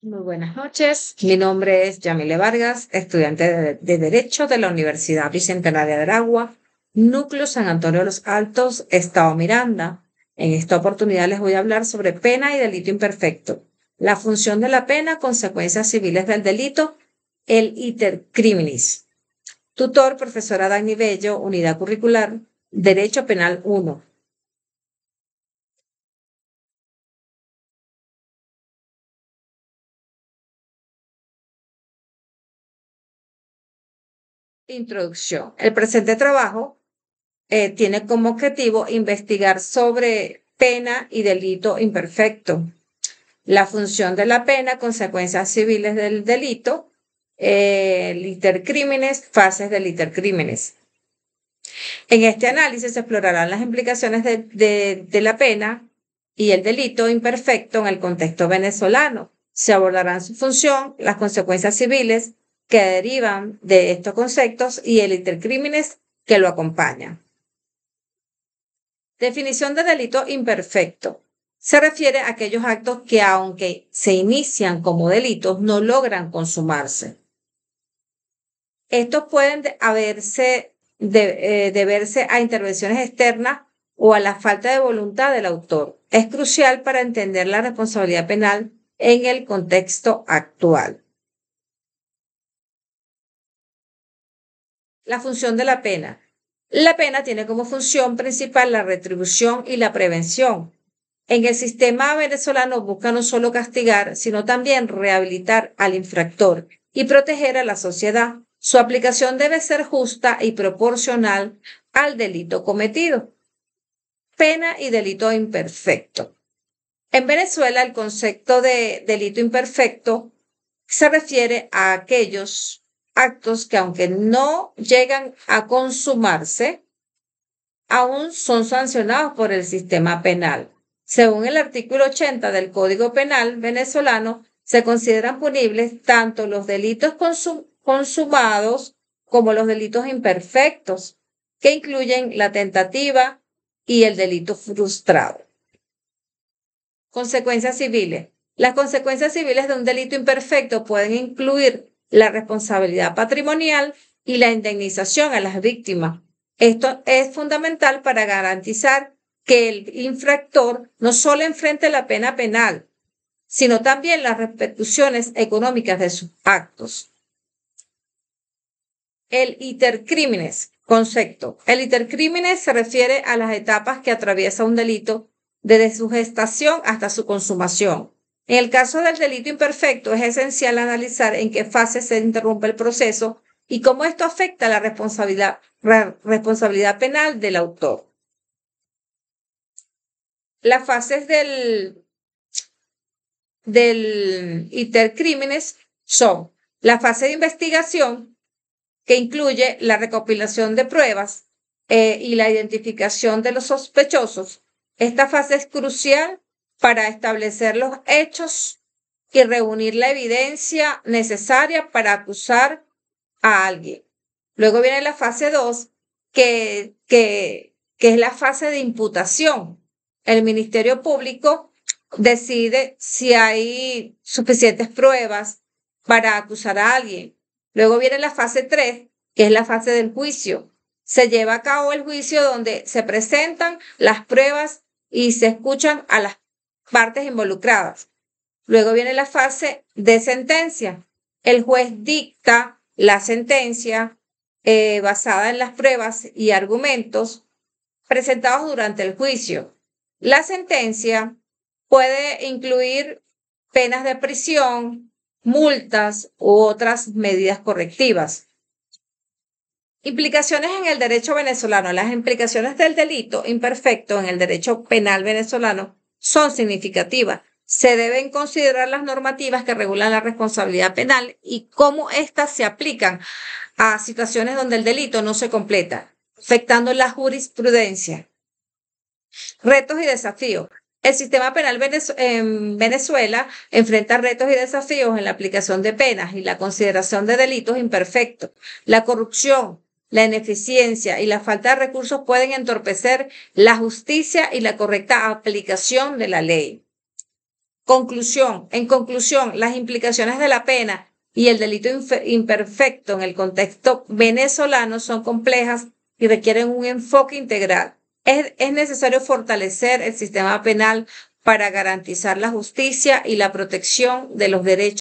Muy buenas noches. Mi nombre es Yamile Vargas, estudiante de Derecho de la Universidad Bicentenaria de Aragua, Núcleo San Antonio de los Altos, Estado Miranda. En esta oportunidad les voy a hablar sobre pena y delito imperfecto, la función de la pena, consecuencias civiles del delito, el iter criminis. Tutor, profesora Dagny Bello, Unidad Curricular, Derecho Penal 1. Introducción. El presente trabajo tiene como objetivo investigar sobre pena y delito imperfecto, la función de la pena, consecuencias civiles del delito, litercrímenes, fases del litercrímenes. En este análisis se explorarán las implicaciones de la pena y el delito imperfecto en el contexto venezolano. Se abordarán su función, las consecuencias civiles que derivan de estos conceptos y el litercrímenes que lo acompañan. Definición de delito imperfecto. Se refiere a aquellos actos que, aunque se inician como delitos, no logran consumarse. Estos pueden deberse a intervenciones externas o a la falta de voluntad del autor. Es crucial para entender la responsabilidad penal en el contexto actual. La función de la pena. La pena tiene como función principal la retribución y la prevención. En el sistema venezolano busca no solo castigar, sino también rehabilitar al infractor y proteger a la sociedad. Su aplicación debe ser justa y proporcional al delito cometido. Pena y delito imperfecto. En Venezuela, el concepto de delito imperfecto se refiere a aquellos actos que, aunque no llegan a consumarse, aún son sancionados por el sistema penal. Según el artículo 80 del Código Penal venezolano, se consideran punibles tanto los delitos consumados como los delitos imperfectos, que incluyen la tentativa y el delito frustrado. Consecuencias civiles. Las consecuencias civiles de un delito imperfecto pueden incluir la responsabilidad patrimonial y la indemnización a las víctimas. Esto es fundamental para garantizar que el infractor no solo enfrente la pena penal, sino también las repercusiones económicas de sus actos. El itercrímenes, concepto. El itercrímenes se refiere a las etapas que atraviesa un delito desde su gestación hasta su consumación. En el caso del delito imperfecto, es esencial analizar en qué fase se interrumpe el proceso y cómo esto afecta la responsabilidad penal del autor. Las fases del itercrímenes son la fase de investigación, que incluye la recopilación de pruebas y la identificación de los sospechosos. Esta fase es crucial para establecer los hechos y reunir la evidencia necesaria para acusar a alguien. Luego viene la fase 2, que es la fase de imputación. El Ministerio Público decide si hay suficientes pruebas para acusar a alguien. Luego viene la fase 3, que es la fase del juicio. Se lleva a cabo el juicio donde se presentan las pruebas y se escuchan a las partes involucradas. Luego viene la fase de sentencia. El juez dicta la sentencia basada en las pruebas y argumentos presentados durante el juicio. La sentencia puede incluir penas de prisión, multas u otras medidas correctivas. Implicaciones en el derecho venezolano. Las implicaciones del delito imperfecto en el derecho penal venezolano son significativas. Se deben considerar las normativas que regulan la responsabilidad penal y cómo éstas se aplican a situaciones donde el delito no se completa, afectando la jurisprudencia. Retos y desafíos. El sistema penal en Venezuela enfrenta retos y desafíos en la aplicación de penas y la consideración de delitos imperfectos. La corrupción, la ineficiencia y la falta de recursos pueden entorpecer la justicia y la correcta aplicación de la ley. En conclusión, las implicaciones de la pena y el delito imperfecto en el contexto venezolano son complejas y requieren un enfoque integral. Es necesario fortalecer el sistema penal para garantizar la justicia y la protección de los derechos